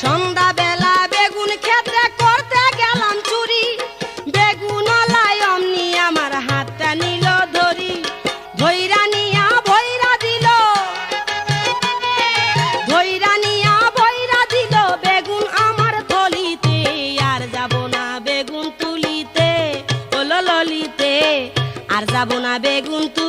সন্ধ্যাবেলা বেগুন ক্ষেত্রে করতে গেলাম চুরি, বেগুনওয়ালায় অমনি আমার হাতটা নিল ধরি, ধইরা নিয়া ভইরা দিল, ধইরা নিয়া ভইরা দিল বেগুন আমার থলিতে। আর যাব না বেগুন তুলিতে, ও ললিতে, আর যাব না বেগুন তুলিতে।